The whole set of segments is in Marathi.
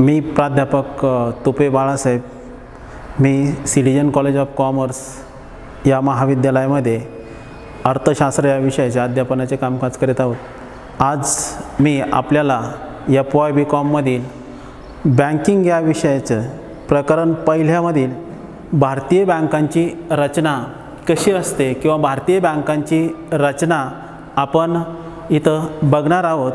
मी प्राध्यापक तुपे बाळासाहेब, मी सिटिजन कॉलेज ऑफ कॉमर्स या महाविद्यालयामध्ये अर्थशास्त्र या विषयाचे अध्यापनाचे कामकाज करीत आहोत। आज मी आपल्याला FYBCOMमधील बँकिंग या विषयाचं प्रकरण पहिल्यामधील भारतीय बँकांची रचना कशी असते किंवा भारतीय बँकांची रचना आपण इथं बघणार आहोत।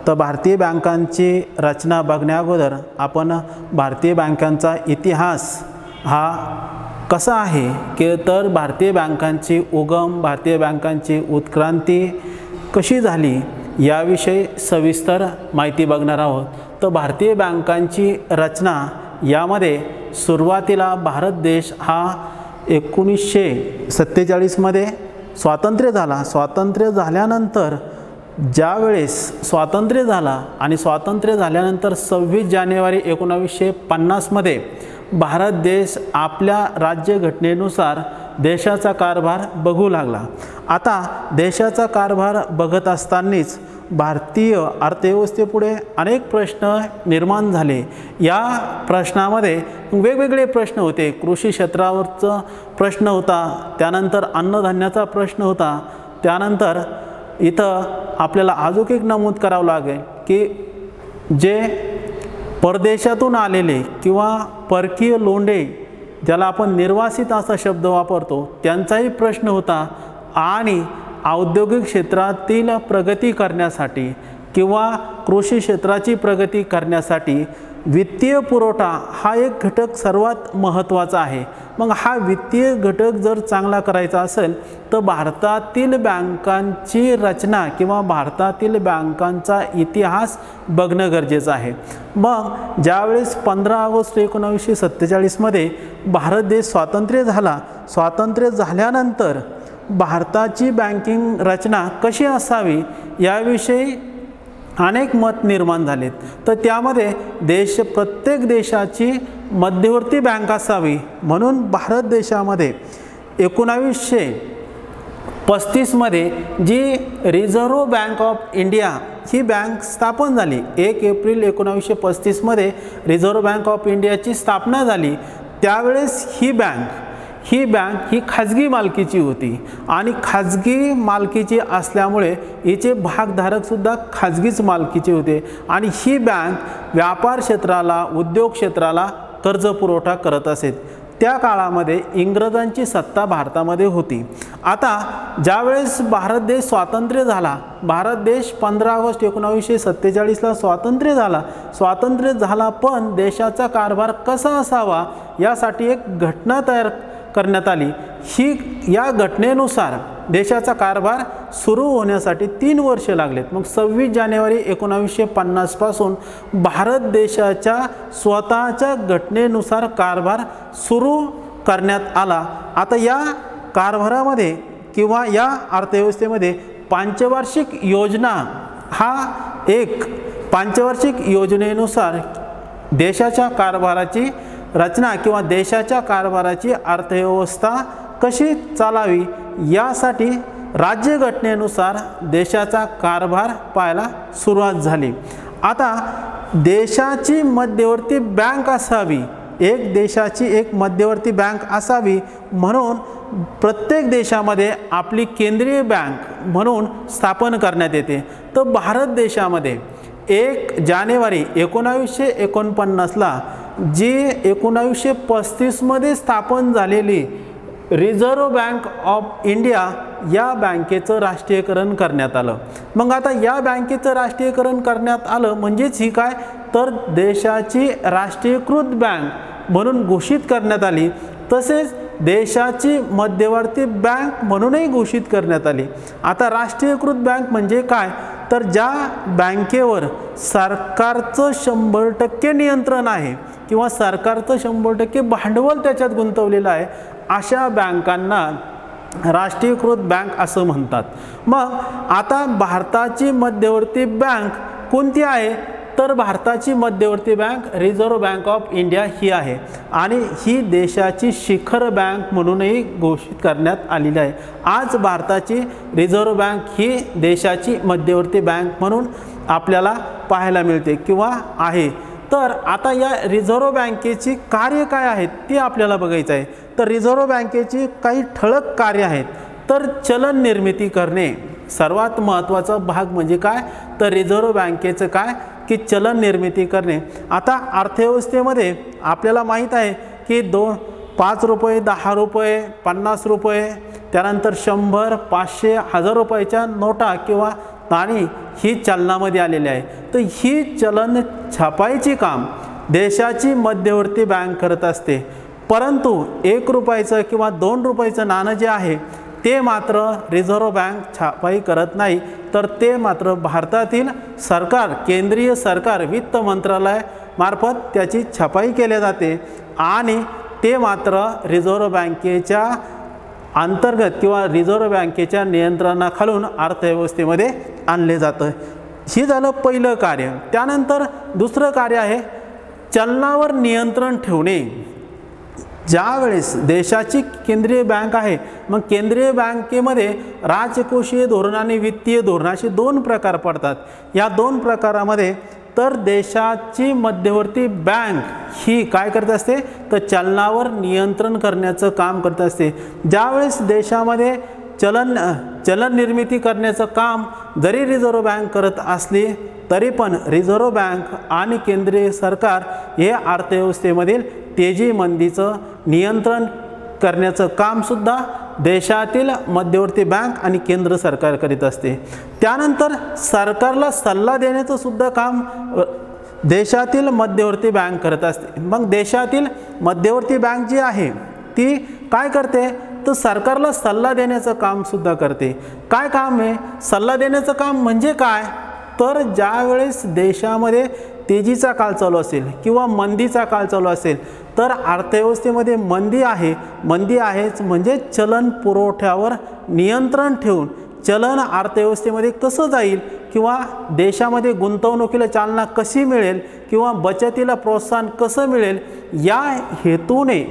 तर भारतीय बँकांची रचना बघण्याअगोदर आपण भारतीय बँकांचा इतिहास हा कसा आहे की तर भारतीय बँकांची उगम, भारतीय बँकांची उत्क्रांती कशी झाली याविषयी सविस्तर माहिती बघणार आहोत। तर भारतीय बँकांची रचना यामध्ये सुरुवातीला भारत देश हा 1947 मध्ये स्वातंत्र्य झाला। स्वातंत्र्य झाल्यानंतर ज्यावेळेस स्वातंत्र्य झाला आणि स्वातंत्र्य झाल्यानंतर 26 जानेवारी 1950 मध्ये भारत देश आपल्या राज्यघटनेनुसार देशाचा कारभार बघू लागला। आता देशाचा कारभार बघत असतानाच भारतीय अर्थव्यवस्थेपुढे अनेक प्रश्न निर्माण झाले। या प्रश्नामध्ये वेगवेगळे प्रश्न होते। कृषी क्षेत्रावरचा प्रश्न होता, त्यानंतर अन्नधान्याचा प्रश्न होता, त्यानंतर इथं आपल्याला अजून एक नमूद करावं लागेल की जे परदेशातून आलेले किंवा परकीय लोंढे, ज्याला आपण निर्वासित असा शब्द वापरतो, त्यांचाही प्रश्न होता। आणि औद्योगिक क्षेत्रातील प्रगती करण्यासाठी किंवा कृषी क्षेत्राची प्रगती करण्यासाठी वित्तीय पुरवठा हा एक घटक सर्वात महत्त्वाचा आहे। मग हा वित्तीय घटक जर चांगला करायचा असेल तर भारतातील बँकांची रचना किंवा भारतातील बँकांचा इतिहास बघणं गरजेचं आहे। मग ज्यावेळेस 15 ऑगस्ट 1947 मध्ये भारत देश स्वातंत्र्य झाला, स्वातंत्र्य झाल्यानंतर भारताची बँकिंग रचना कशी असावी याविषयी अनेक मत निर्माण झालेत। तर त्यामध्ये प्रत्येक देशाची मध्यवर्ती बँक असावी म्हणून भारत देशामध्ये 1935 मध्ये जी रिझर्व्ह बँक ऑफ इंडिया ही बँक स्थापन झाली। 1 एप्रिल 1935 मध्ये रिझर्व्ह बँक ऑफ इंडियाची स्थापना झाली। त्यावेळेस ही बँक ही खाजगी मालकीची होती आणि खाजगी मालकीची असल्यामुळे हिचे भागधारक सुद्धा खाजगीच मालकीचे होते आणि ही बँक व्यापार क्षेत्राला, उद्योग क्षेत्राला कर्ज पुरवठा करत असे। त्या काळामध्ये इंग्रजांची सत्ता भारतामध्ये होती। आता ज्यावेळेस भारत देश स्वातंत्र्य झाला, भारत देश 15 ऑगस्ट 1947ला स्वातंत्र्य झाला। स्वातंत्र्य झाला पण देशाचा कारभार कसा असावा यासाठी एक घटना तयार करण्यात आली। या घटनेनुसार देशाचा कारभार सुरू होण्यासाठी 3 वर्ष लागलेत। मग 26 जानेवारी 1950 पासून भारत देशाच्या स्वतःच्या घटनेनुसार कारभार सुरू करण्यात आला। आता या कारभारामध्ये किंवा या अर्थव्यवस्थेमध्ये पंचवार्षिक योजना हा एक पंचवार्षिक योजनेनुसार देशाच्या कारभाराची रचना किंवा देशाच्या कारभाराची अर्थव्यवस्था कशी चालावी यासाठी राज्यघटनेनुसार देशाचा कारभार पाहायला सुरुवात झाली। आता देशाची मध्यवर्ती बँक असावी, देशाची एक मध्यवर्ती बँक असावी म्हणून प्रत्येक देशामध्ये आपली केंद्रीय बँक म्हणून स्थापन करण्यात येते। तर भारत देशामध्ये 1 जानेवारी 1949ला जी 1935 मध्ये स्थापन झालेली रिझर्व्ह बँक ऑफ इंडिया या बँकेचं राष्ट्रीयकरण करण्यात आलं। मग आता या बँकेचं राष्ट्रीयकरण करण्यात आलं म्हणजेच ही काय तर देशाची राष्ट्रीयकृत बँक म्हणून घोषित करण्यात आली, तसेच देशाची मध्यवर्ती बँक म्हणूनही घोषित करण्यात आली। आता राष्ट्रीयकृत बँक म्हणजे काय तर ज्या बँकेवर सरकारचं 100% नियंत्रण आहे किंवा सरकारचं 100% भांडवल त्याच्यात गुंतवलेलं आहे, अशा बँकांना राष्ट्रीयकृत बँक असं म्हणतात। मग आता भारताची मध्यवर्ती बँक कोणती आहे तर भारताची मध्यवर्ती bank Reserve Bank of India ही आहे आणि ही देशाची शिखर बँक म्हणूनही घोषित करण्यात आलेली आहे। आज भारताची रिझर्व्ह बँक ही देशाची मध्यवर्ती बँक म्हणून आपल्याला पाहायला मिळते किंवा आहे। तर आता या रिझर्व्ह बँकेची कार्य काय आहेत ते आपल्याला बघायचं आहे. तर रिझर्व्ह बँकेची काही ठळक कार्य आहेत. तर चलन निर्मिती करणे सर्वात महत्त्वाचा भाग म्हणजे काय, तर रिझर्व्ह बँकेचं काय की चलन निर्मिती करणे. आता अर्थव्यवस्थेमध्ये आपल्याला माहीत आहे की 5 रुपये, 10 रुपये, 50 रुपये, त्यानंतर 100, 500, 1000 रुपयाच्या नोटा किंवा नाणी ही चलनामध्ये आलेली आहे. तर ही चलन छापायची काम देशाची मध्यवर्ती बँक करत असते. परंतु 1 रुपयाचं किंवा 2 रुपयाचं नाणं जे आहे ते मात्र रिझर्व्ह बँक छापाई करत नाही. तर ते मात्र भारतातील सरकार, केंद्रीय सरकार, वित्त मंत्रालयामार्फत त्याची छपाई केली जाते आणि ते मात्र रिझर्व्ह बँकेच्या अंतर्गत किंवा रिझर्व्ह बँकेच्या नियंत्रणाखालून अर्थव्यवस्थेमध्ये आणले जातं. हे झालं पहिलं कार्य. त्यानंतर दुसरं कार्य आहे चलनावर नियंत्रण ठेवणे. ज्यावेळेस देशाची केंद्रीय बँक आहे, मग केंद्रीय बँकेमध्ये राजकोषीय धोरण आणि वित्तीय धोरण असे 2 प्रकार पडतात. या 2 प्रकारामध्ये तर देशाची मध्यवर्ती बँक ही काय करत असते, तर चलनावर नियंत्रण करण्याचं काम करत असते. ज्यावेळेस देशामध्ये चलन निर्मिती करण्याचं काम जरी रिझर्व्ह बँक करत असली तरी पण रिझर्व्ह बँक आणि केंद्रीय सरकार हे अर्थव्यवस्थेमधील तेजी मंदीचं नियंत्रण करण्याचं कामसुद्धा देशातील मध्यवर्ती बँक आणि केंद्र सरकार करीत असते. त्यानंतर सरकारला सल्ला देण्याचं सुद्धा काम देशातील मध्यवर्ती बँक करत असते. मग देशातील मध्यवर्ती बँक जी आहे ती काय करते, तर सरकारला सल्ला देण्याचं कामसुद्धा करते. काय काम आहे, सल्ला देण्याचं काम म्हणजे काय, तर ज्यावेळेस देशामध्ये तेजीचा काळ चालू असेल किंवा मंदीचा काळ चालू असेल तर अर्थव्यवस्थेमध्ये मंदी आहेच म्हणजे चलन पुरवठ्यावर नियंत्रण ठेवून चलन अर्थव्यवस्थेमध्ये कसं जाईल किंवा देशामध्ये गुंतवणुकीला चालना कशी मिळेल किंवा बचतीला प्रोत्साहन कसं मिळेल या हेतूने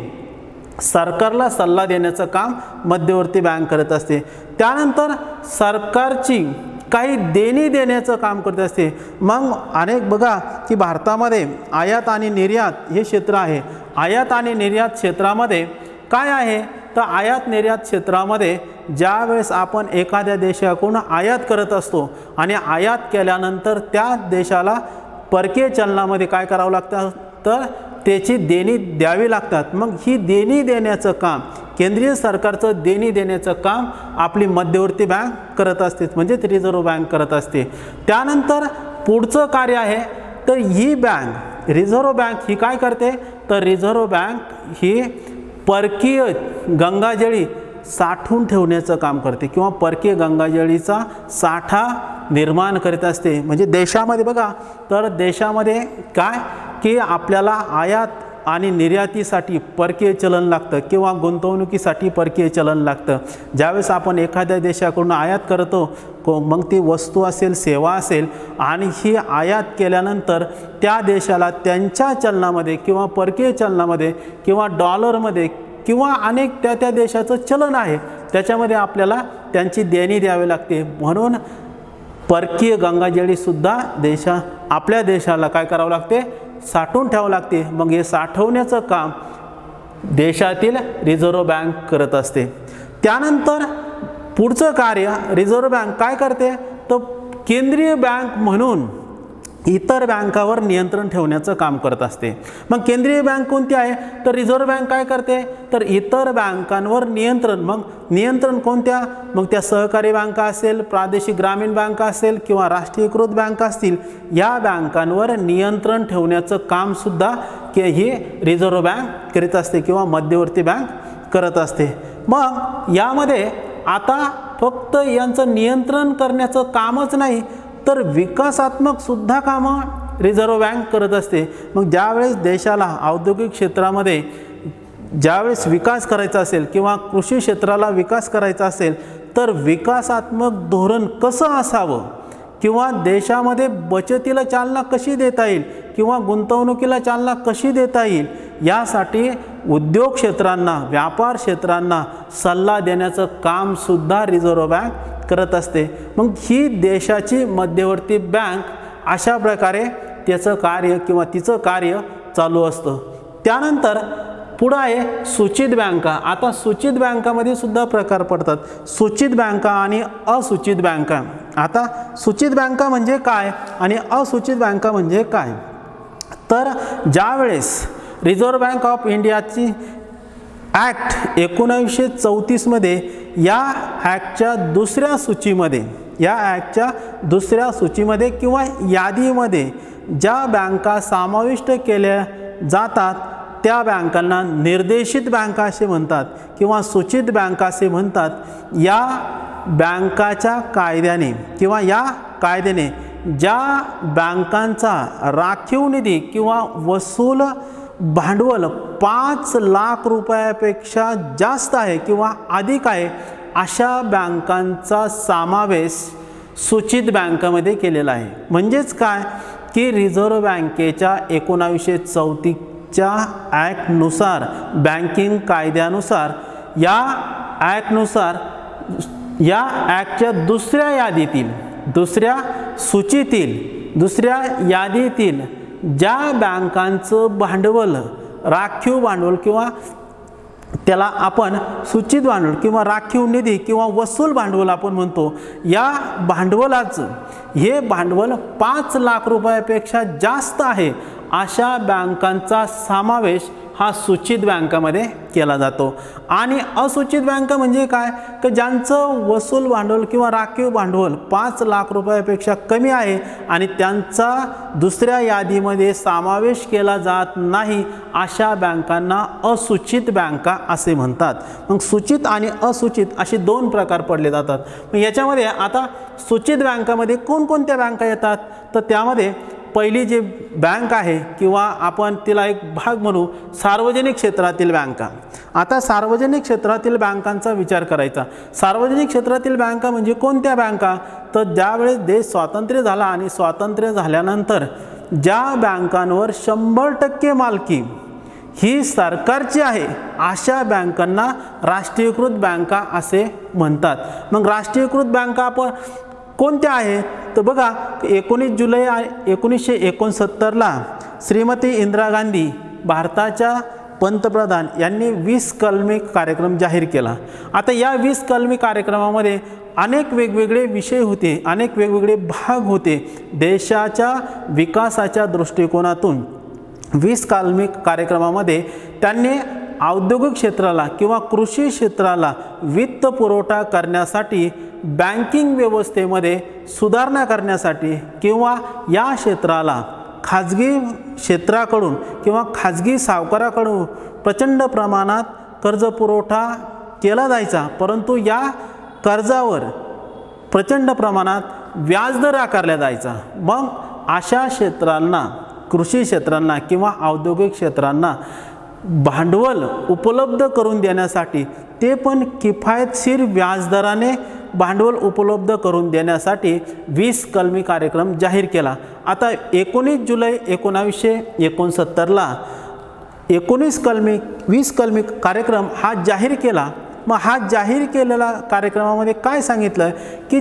सरकारला सल्ला देण्याचं काम मध्यवर्ती बँक करत असते. त्यानंतर सरकारची काही देणी देण्याचं काम करत असते. मग अनेक बघा की भारतामध्ये आयात आणि निर्यात हे क्षेत्र आहे. आयात आणि निर्यात क्षेत्रामध्ये काय आहे, तर आयात निर्यात क्षेत्रामध्ये ज्या वेळेस आपण एखाद्या देशाकडून आयात करत असतो आणि आयात केल्यानंतर त्या देशाला परकीय चलनामध्ये काय करावं लागतं, तर त्याची देणी द्यावी लागतात. मग ही देणी देण्याचं काम, केंद्रीय सरकारचं देणी देण्याचं काम आपली मध्यवर्ती बँक करत असते, म्हणजे रिझर्व्ह बँक करत असते. त्यानंतर पुढचं कार्य आहे, तर ही बँक रिझर्व्ह बँक ही काय करते, तर रिझर्व्ह बँक ही परकीय गंगाजळी साठवून ठेवण्याचं काम करते किंवा परकीय गंगाजळीचा साठा निर्माण करीत असते. म्हणजे देशामध्ये बघा, तर देशामध्ये काय की आपल्याला आयात आणि निर्यातीसाठी परकीय चलन लागतं किंवा गुंतवणुकीसाठी परकीय चलन लागतं. ज्यावेळेस आपण एखाद्या देशाकडून आयात करतो, मग ती वस्तू असेल, सेवा असेल, आणि ही आयात केल्यानंतर त्या देशाला त्यांच्या चलनामध्ये किंवा परकीय चलनामध्ये किंवा डॉलरमध्ये किंवा अनेक त्या देशाचं चलन आहे त्याच्यामध्ये आपल्याला त्यांची देणी द्यावी लागते. म्हणून परकीय गंगाजळीसुद्धा आपल्या देशाला काय करावं लागते, साठवून ठेवावं लागते. मग हे साठवण्याचं काम देशातील रिझर्व्ह बँक करत असते. त्यानंतर पुढचं कार्य रिझर्व्ह बँक काय करते, तर केंद्रीय बँक म्हणून इतर बँकावर नियंत्रण ठेवण्याचं काम करत असते. मग केंद्रीय बँक कोणती आहे, तर रिझर्व्ह बँक काय करते, तर इतर बँकांवर नियंत्रण. मग नियंत्रण कोणत्या, मग त्या सहकारी बँका असेल, प्रादेशिक ग्रामीण बँका असेल किंवा राष्ट्रीयकृत बँका असतील, या बँकांवर नियंत्रण ठेवण्याचं कामसुद्धा ही रिझर्व्ह बँक करीत असते किंवा मध्यवर्ती बँक करत असते. मग यामध्ये आता फक्त यांचं नियंत्रण करण्याचं कामच नाही तर विकासात्मक सुद्धा कामं रिझर्व्ह बँक करत असते. मग ज्यावेळेस देशाला औद्योगिक क्षेत्रामध्ये ज्यावेळेस विकास करायचा असेल किंवा कृषी क्षेत्राला विकास करायचा असेल तर विकासात्मक धोरण कसं असावं किंवा देशामध्ये बचतीला चालना कशी देता येईल किंवा गुंतवणुकीला चालना कशी देता येईल यासाठी उद्योग क्षेत्रांना, व्यापार क्षेत्रांना सल्ला देण्याचं कामसुद्धा रिझर्व्ह बँक करत असते. मग ही देशाची मध्यवर्ती बँक अशा प्रकारे त्याचं कार्य किंवा तिचं कार्य चालू असतं। त्यानंतर पुढं आहे सूचित बँका। आता सूचित बँकामध्ये सुद्धा प्रकार पडतात, सूचित बँका आणि असूचित बँका। आता सूचित बँका म्हणजे काय आणि असूचित बँका म्हणजे काय, तर ज्यावेळेस रिझर्व्ह बँक ऑफ इंडियाची ॲक्ट 1934 मध्ये या ॲक्टच्या दुसऱ्या सूचीमध्ये, या ॲक्टच्या दुसऱ्या सूचीमध्ये किंवा यादीमध्ये ज्या बँका समाविष्ट केल्या जातात त्या बँकांना निर्देशित बँका असे म्हणतात किंवा सूचित बँका असे म्हणतात। या बँकाच्या कायद्याने किंवा या कायद्याने ज्या बँकांचा राखीव निधी किंवा वसूल भांडवल 5 लाख रुपयापेक्षा जास्त आहे किंवा अधिक आहे अशा बँकांचा समावेश सूचित बँकामध्ये केलेला आहे। म्हणजेच काय की रिझर्व्ह बँकेच्या 1934च्या ॲक्टनुसार, बँकिंग कायद्यानुसार, या ॲक्टनुसार या ॲक्टच्या दुसऱ्या यादीतील, दुसऱ्या सूचीतील, दुसऱ्या यादीतील ज्या बँकांचं भांडवल, राखीव भांडवल किंवा त्याला आपण सूचित भांडवल किंवा राखीव निधी किंवा वसूल भांडवल आपण म्हणतो, या भांडवलाचं हे भांडवल 5 लाख रुपयापेक्षा जास्त आहे अशा बँकांचा समावेश हा सूचित बँकामध्ये केला जातो। आणि असूचित बँका म्हणजे काय की ज्यांचं वसूल भांडवल किंवा राखीव भांडवल 5 लाख रुपयापेक्षा कमी आहे आणि त्यांचा दुसऱ्या यादीमध्ये समावेश केला जात नाही अशा बँकांना असूचित बँका असे म्हणतात। मग सूचित आणि असूचित असे 2 प्रकार पडले जातात। मग याच्यामध्ये आता सूचित बँकामध्ये कोणकोणत्या बँका येतात, तर त्यामध्ये पहिली जी बँक आहे किंवा आपण तिला एक भाग म्हणू सार्वजनिक क्षेत्रातील बँका। आता सार्वजनिक क्षेत्रातील बँकांचा विचार करायचा। सार्वजनिक क्षेत्रातील बँका म्हणजे कोणत्या बँका, तर ज्यावेळेस देश स्वातंत्र्य झाला आणि स्वातंत्र्य झाल्यानंतर ज्या बँकांवर 100% मालकी ही सरकारची आहे अशा बँकांना राष्ट्रीयकृत बँका असे म्हणतात। मग राष्ट्रीयकृत बँका आपण कोणत्या आहेत, तर बघा 19 जुलै 1969ला श्रीमती इंदिरा गांधी भारताच्या पंतप्रधान यांनी 20 कलमी कार्यक्रम जाहीर केला। आता या 20 कलमी कार्यक्रमामध्ये अनेक वेगवेगळे विषय होते, अनेक वेगवेगळे भाग होते। देशाच्या विकासाच्या दृष्टिकोनातून 20 कलमी कार्यक्रमामध्ये त्यांनी औद्योगिक क्षेत्राला किंवा कृषी क्षेत्राला वित्त पुरवठा करण्यासाठी, बँकिंग व्यवस्थेमध्ये सुधारणा करण्यासाठी किंवा या क्षेत्राला खाजगी क्षेत्राकडून किंवा खाजगी सावकाराकडून प्रचंड प्रमाणात कर्ज पुरवठा केला जायचा, परंतु या कर्जावर प्रचंड प्रमाणात व्याजदर आकारला जायचा। मग अशा क्षेत्रांना, कृषी क्षेत्रांना किंवा औद्योगिक क्षेत्रांना भांडवल उपलब्ध करून देण्यासाठी, ते पण किफायतशीर व्याजदराने भांडवल उपलब्ध करून देण्यासाठी 20 कलमी कार्यक्रम जाहीर केला। आता 19 जुलै 1969ला 20 कलमी कार्यक्रम हा जाहीर केला। मग हा जाहीर केलेला कार्यक्रमामध्ये काय सांगितलं की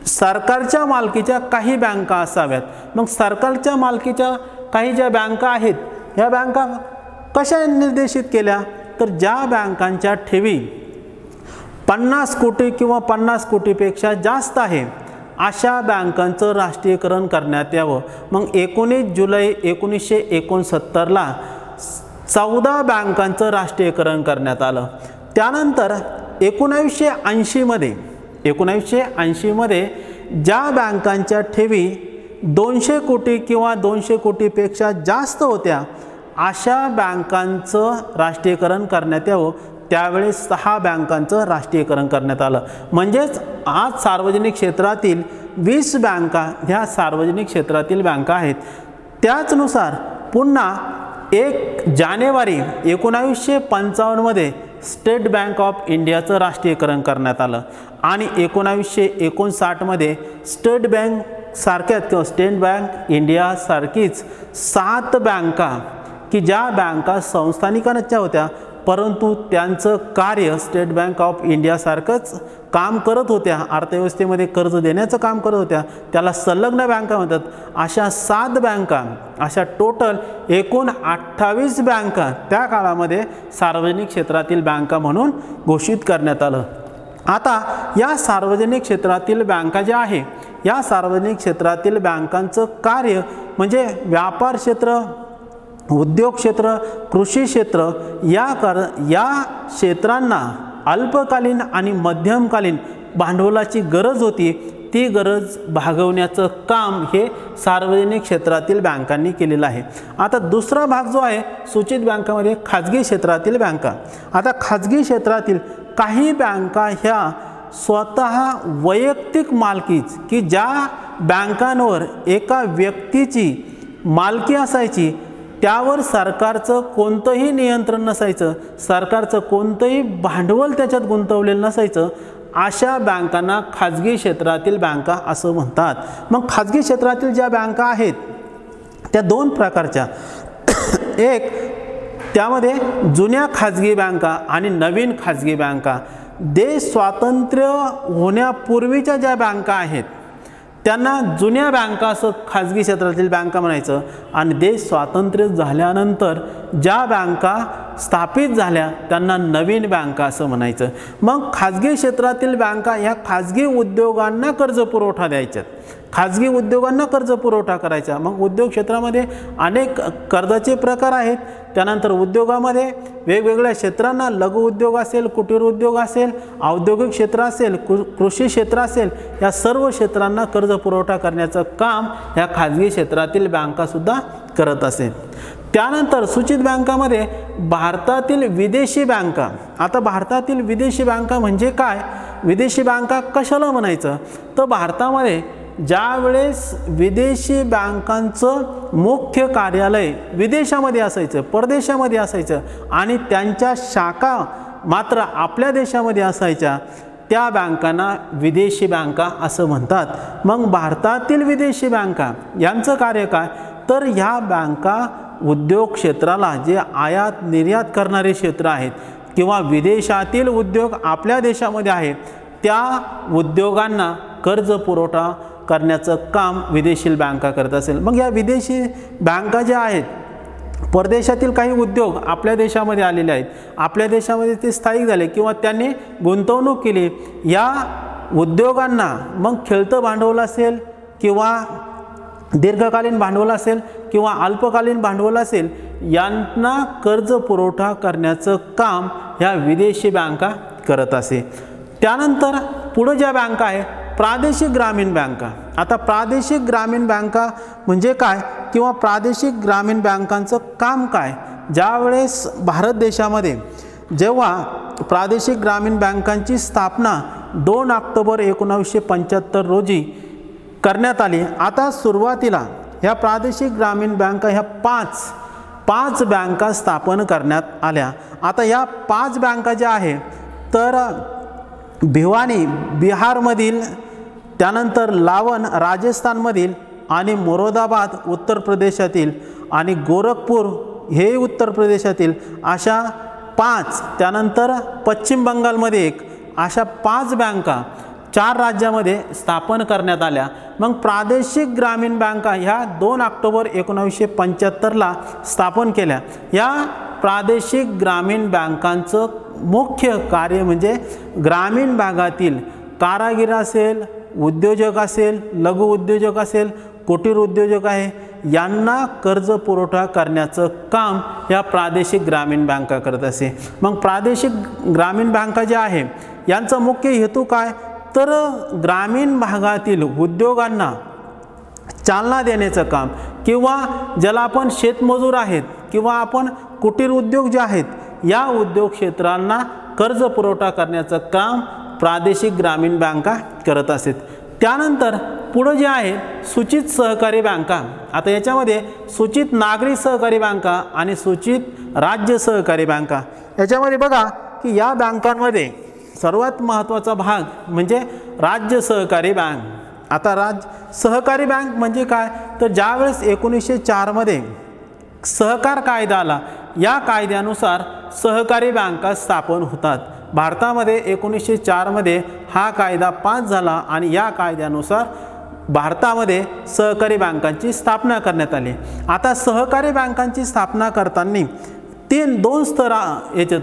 सरकारच्या मालकीच्या काही बँका असाव्यात। मग सरकारच्या मालकीच्या काही ज्या बँका आहेत, ह्या बँका कशा निर्देशित केल्या, तर ज्या बँकांच्या ठेवी 50 कोटी किंवा 50 कोटीपेक्षा जास्त आहे अशा बँकांचं राष्ट्रीयकरण करण्यात यावं। मग 19 जुलै 1969ला 14 बँकांचं राष्ट्रीयकरण करण्यात आलं। त्यानंतर 1980 मध्ये ज्या बँकांच्या ठेवी 200 कोटी किंवा 200 कोटीपेक्षा जास्त होत्या अशा बँकांचं राष्ट्रीयकरण करण्यात यावं। त्यावेळेस 6 बँकांचं राष्ट्रीयकरण करण्यात आलं। म्हणजेच आज सार्वजनिक क्षेत्रातील 20 बँका ह्या सार्वजनिक क्षेत्रातील बँका आहेत। त्याचनुसार पुन्हा 1 जानेवारी 1955 मध्ये स्टेट बँक ऑफ इंडियाचं राष्ट्रीयकरण करण्यात आलं आणि 1959 मध्ये स्टेट बँक सारख्याच किंवा स्टेट बँक इंडिया सारखीच 7 बँका की ज्या बँका संस्थानिकांच्या होत्या परंतु त्यांचं कार्य स्टेट बँक ऑफ इंडियासारखंच काम करत होत्या, अर्थव्यवस्थेमध्ये कर्ज देण्याचं काम करत होत्या, त्याला संलग्न बँका म्हणतात. अशा 7 बँका, अशा टोटल एकूण 28 बँका त्या काळामध्ये सार्वजनिक क्षेत्रातील बँका म्हणून घोषित करण्यात आलं. आता या सार्वजनिक क्षेत्रातील बँका ज्या आहे, या सार्वजनिक क्षेत्रातील बँकांचं कार्य म्हणजे व्यापार क्षेत्र, उद्योग क्षेत्र, कृषी क्षेत्र या क्षेत्रांना अल्पकालीन आणि मध्यमकालीन भांडवलाची गरज होती. ती गरज भागवण्याचं काम हे सार्वजनिक क्षेत्रातील बँकांनी केलेलं आहे. आता दुसरा भाग जो आहे सूचित बँकामध्ये खाजगी क्षेत्रातील बँका. आता खाजगी क्षेत्रातील काही बँका ह्या स्वतः वैयक्तिक मालकीच, की ज्या बँकांवर एका व्यक्तीची मालकी असायची, त्यावर सरकारचं कोणतंही नियंत्रण नसायचं, सरकारचं कोणतंही भांडवल त्याच्यात गुंतवलेलं नसायचं, अशा बँकांना खाजगी क्षेत्रातील बँका असं म्हणतात. मग खाजगी क्षेत्रातील ज्या बँका आहेत त्या 2 प्रकारच्या, एक त्यामध्ये जुन्या खाजगी बँका आणि नवीन खाजगी बँका. देश स्वातंत्र्य होण्यापूर्वीच्या ज्या बँका आहेत त्यांना जुन्या बँका असं खाजगी क्षेत्रातील बँका म्हणायचं, आणि देश स्वातंत्र्य झाल्यानंतर ज्या बँका स्थापित झाल्या त्यांना नवीन बँका असं म्हणायचं. मग खाजगी क्षेत्रातील बँका ह्या खाजगी उद्योगांना कर्ज पुरवठा द्यायच्यात, खाजगी उद्योगांना कर्ज पुरवठा करायचा. मग उद्योग क्षेत्रामध्ये अनेक कर्जाचे प्रकार आहेत. त्यानंतर उद्योगामध्ये वेगवेगळ्या क्षेत्रांना, लघु उद्योग असेल, कुटीर उद्योग असेल, औद्योगिक क्षेत्र असेल, कृषी क्षेत्र असेल, या सर्व क्षेत्रांना कर्ज पुरवठा करण्याचं काम ह्या खाजगी क्षेत्रातील बँकासुद्धा करत असेल. त्यानंतर सूचित बँकामध्ये भारतातील विदेशी बँका. आता भारतातील विदेशी बँका म्हणजे काय, विदेशी बँका कशाला म्हणायचं, तर भारतामध्ये ज्या वेळेस विदेशी बँकांचं मुख्य कार्यालय विदेशामध्ये असायचं, परदेशामध्ये असायचं, आणि त्यांच्या शाखा मात्र आपल्या देशामध्ये असायच्या, त्या बँकांना विदेशी बँका असं म्हणतात. मग भारतातील विदेशी बँका यांचं कार्य काय, तर ह्या बँका उद्योग क्षेत्राला, जे आयात निर्यात करणारे क्षेत्र आहेत किंवा विदेशातील उद्योग आपल्या देशामध्ये आहे, त्या उद्योगांना कर्ज पुरवठा करण्याचं काम विदेशी बँका करत असेल. मग या विदेशी बँका ज्या आहेत, परदेशातील काही उद्योग आपल्या देशामध्ये आलेले आहेत, आपल्या देशामध्ये ते स्थायिक झाले किंवा त्यांनी गुंतवणूक केली, या उद्योगांना मग खेळतं भांडवल असेल किंवा दीर्घकालीन भांडवल असेल किंवा अल्पकालीन भांडवल असेल, यांना कर्ज पुरवठा करण्याचं काम ह्या विदेशी बँका करत असे. त्यानंतर पुढे ज्या बँका आहे प्रादेशिक ग्रामीण बँका. आता प्रादेशिक ग्रामीण बँका म्हणजे काय किंवा प्रादेशिक ग्रामीण बँकांचं काम काय, ज्यावेळेस भारत देशामध्ये जेव्हा प्रादेशिक ग्रामीण बँकांची स्थापना 2 ऑक्टोबर 1975 रोजी करण्यात आली. आता सुरुवातीला ह्या प्रादेशिक ग्रामीण बँका ह्या 5 बँका स्थापन करण्यात आल्या. आता या 5 बँका ज्या आहेत तर भिवानी बिहारमधील, त्यानंतर लावन राजस्थानमधील, आणि मोरादाबाद उत्तर प्रदेशातील, आणि गोरखपूर हे उत्तर प्रदेशातील, अशा 5, त्यानंतर पश्चिम बंगालमध्ये 1, अशा 5 बँका 4 राज्यामध्ये स्थापन करण्यात आल्या. मग प्रादेशिक ग्रामीण बँका ह्या 2 ऑक्टोबर 1975ला स्थापन केल्या. या प्रादेशिक ग्रामीण बँकांचं मुख्य कार्य म्हणजे ग्रामीण भागातील कारागीर असेल, उद्योजक असेल, लघु उद्योजक असेल, कुटीर उद्योजक आहे, यांना कर्ज पुरवठा करण्याचं काम या प्रादेशिक ग्रामीण बँका करत असे. मग प्रादेशिक ग्रामीण बँका ज्या आहे यांचा मुख्य हेतू काय, तर ग्रामीण भागातील उद्योगांना चालना देण्याचं काम, किंवा ज्याला आपण शेतमजूर आहेत किंवा आपण कुटीर उद्योग जे आहेत या उद्योग क्षेत्रांना कर्ज पुरवठा करण्याचं काम प्रादेशिक ग्रामीण बँका करत असतात. त्यानंतर पुढे जे आहे सूचित सहकारी बँका. आता याच्यामध्ये सूचित नागरी सहकारी बँका आणि सूचित राज्य सहकारी बँका. याच्यामध्ये बघा की या बँकांमध्ये सर्वात महत्त्वाचा भाग म्हणजे राज्य सहकारी बँक. आता सहकारी बँक म्हणजे काय, तर ज्यावेळेस 1904 मध्ये सहकार कायदा आला, या कायद्यानुसार सहकारी बँका स्थापन होतात। भारतामध्ये 1904 मध्ये हा कायदा पास झाला आणि या कायद्यानुसार भारतामध्ये सहकारी बँकांची स्थापना करण्यात आली। आता सहकारी बँकांची स्थापना करताना दोन स्तर याच्यात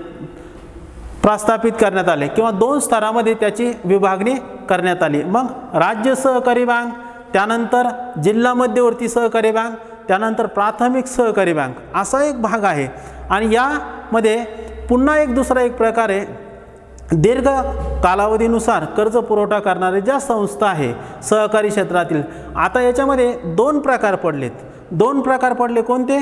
प्रस्थापित करण्यात आले किंवा 2 स्तरामध्ये त्याची विभागणी करण्यात आली। मग राज्य सहकारी बँक, त्यानंतर जिल्हा मध्यवर्ती सहकारी बँक, त्यानंतर प्राथमिक सहकारी बँक असा एक भाग आहे। आणि यामध्ये पुन्हा दुसरा एक प्रकार आहे, दीर्घ कालावधीनुसार कर्ज पुरवठा करणारे ज्या संस्था आहे सहकारी क्षेत्रातील। आता याच्यामध्ये 2 प्रकार पडलेत। 2 प्रकार पडले कोणते?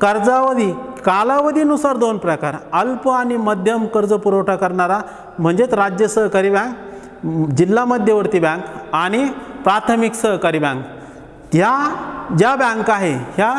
कर्जावधी कालावधीनुसार 2 प्रकार, अल्प आणि मध्यम कर्ज पुरवठा करणारा म्हणजेच राज्य सहकारी बँक, जिल्हा मध्यवर्ती बँक आणि प्राथमिक सहकारी बँक। ह्या ज्या बँका आहे ह्या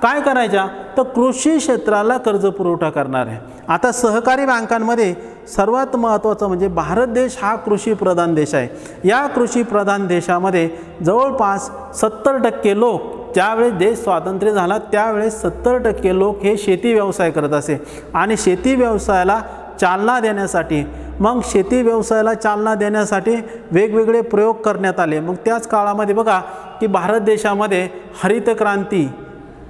काय करायच्या तर कृषी क्षेत्राला कर्ज पुरवठा करणार आहे। आता सहकारी बँकांमध्ये सर्वात महत्त्वाचं म्हणजे भारत देश हा कृषी प्रधान देश आहे। या कृषी प्रधान देशामध्ये जवळपास 70% लोक, ज्यावेळेस देश स्वातंत्र्य झाला त्यावेळेस 70% लोक हे शेती व्यवसाय करत असे आणि शेती व्यवसायाला चालना देण्यासाठी मग शेती व्यवसायाला चालना देण्यासाठी वेगवेगळे प्रयोग करण्यात आले। मग त्याच काळामध्ये बघा की भारत देशामध्ये हरित क्रांती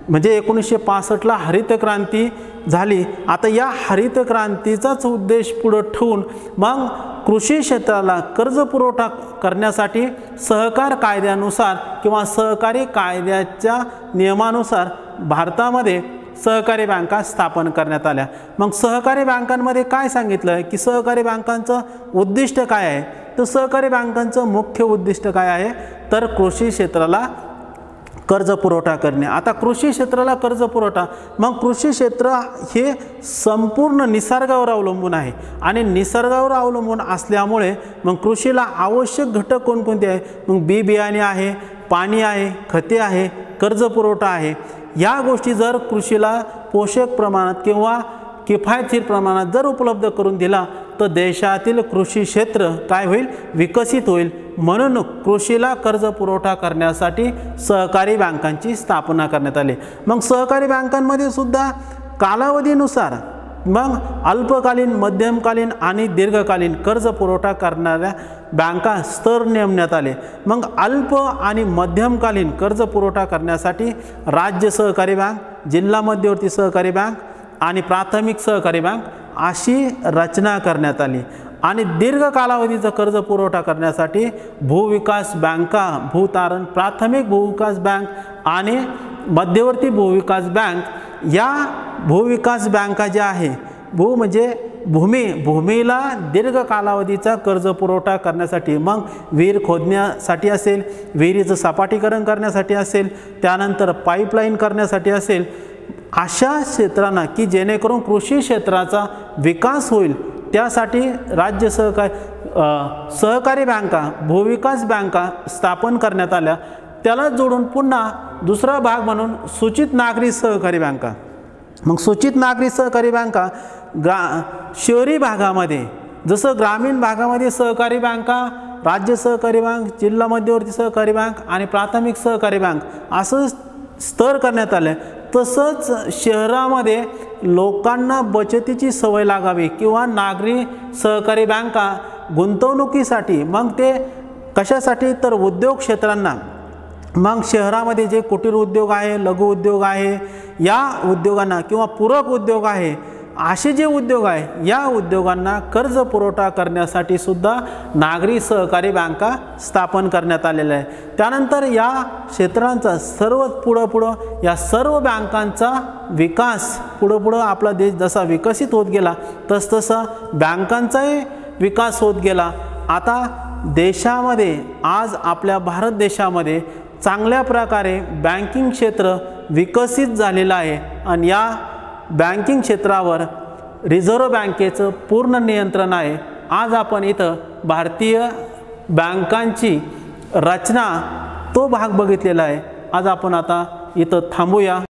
म्हणजे 1965ला हरित क्रांती झाली। आता या हरित क्रांतीचाच उद्देश पुढे ठेवून मग कृषी क्षेत्राला कर्ज पुरवठा करण्यासाठी सहकार कायद्यानुसार किंवा सहकारी कायद्याच्या नियमानुसार भारतामध्ये सहकारी बँका स्थापन करण्यात आल्या। मग सहकारी बँकांमध्ये काय सांगितलं की सहकारी बँकांचं उद्दिष्ट काय आहे, तर सहकारी बँकांचं मुख्य उद्दिष्ट काय आहे तर कृषी क्षेत्राला कर्ज पुरवठा करणे। आता कृषी क्षेत्राला कर्ज पुरवठा, मग कृषी क्षेत्र हे संपूर्ण निसर्गावर अवलंबून आहे आणि निसर्गावर अवलंबून असल्यामुळे मग कृषीला आवश्यक घटक कोणकोणते आहे, मग बी बियाणे आहे, पाणी आहे, खते आहे, कर्ज पुरवठा आहे। या गोष्टी जर कृषीला पोषक प्रमाणात किंवा किफायतशीर प्रमाणात जर उपलब्ध करून दिला तर देशातील कृषी क्षेत्र काय होईल, विकसित होईल। म्हणून कृषीला कर्ज पुरवठा करण्यासाठी सहकारी बँकांची स्थापना करण्यात आली। मग सहकारी बँकांमध्ये सुद्धा कालावधीनुसार मग अल्पकालीन, मध्यमकालीन आणि दीर्घकालीन कर्ज पुरवठा करणाऱ्या बँका स्तर नेमण्यात आले। मग अल्प आणि मध्यमकालीन कर्ज पुरवठा करण्यासाठी राज्य सहकारी बँक, जिल्हा मध्यवर्ती सहकारी बँक आणि प्राथमिक सहकारी बँक अशी रचना करण्यात आली। आणि दीर्घ कालावधीचा कर्ज पुरवठा करण्यासाठी भूविकास बँका, भूतारण प्राथमिक भूविकास बँक आणि मध्यवर्ती भूविकास बँक, या भूविकास बँका ज्या आहे, भू म्हणजे भूमीला दीर्घ कालावधीचा कर्ज पुरवठा करण्यासाठी, मग विहीर खोदण्यासाठी असेल, विहिरीचं सपाटीकरण करण्यासाठी असेल, त्यानंतर पाईपलाईन करण्यासाठी असेल, अशा क्षेत्रांना की जेणेकरून कृषी क्षेत्राचा विकास होईल त्यासाठी राज्य सहकारी बँका, भूविकास बँका स्थापन करण्यात आल्या। त्याला जोडून पुन्हा दुसरा भाग म्हणून सूचित नागरी सहकारी बँका। मग सूचित नागरी सहकारी बँका शहरी भागामध्ये, जसं ग्रामीण भागामध्ये सहकारी बँका, राज्य सहकारी बँक, जिल्हा मध्यवर्ती सहकारी बँक आणि प्राथमिक सहकारी बँक असं स्तर करण्यात आले, तसंच शहरामध्ये लोकांना बचतीची सवय लागावी किंवा नागरी सहकारी बँका गुंतवणुकीसाठी, मग ते कशासाठी तर उद्योग क्षेत्रांना, मग शहरामध्ये जे कुटीर उद्योग आहे, लघु उद्योग आहे, या उद्योगांना किंवा पूरक उद्योग आहे, असे जे उद्योग आहे या उद्योगांना कर्ज पुरवठा करण्यासाठी सुद्धा नागरी सहकारी बँका स्थापन करण्यात आलेल्या आहे। त्यानंतर या क्षेत्रांचा सर्वात पुढं या सर्व बँकांचा विकास पुढं आपला देश जसा विकसित होत गेला तसतसा बँकांचाही विकास होत गेला। आता देशामध्ये आज आपल्या भारत देशामध्ये चांगल्या प्रकारे बँकिंग क्षेत्र विकसित झालेलं आहे आणि या बँकिंग क्षेत्रावर रिझर्व्ह बँकेचं पूर्ण नियंत्रण आहे। आज आपण इथं भारतीय बँकांची रचना तो भाग बघितलेला आहे। आज आपण आता इथं थांबूया।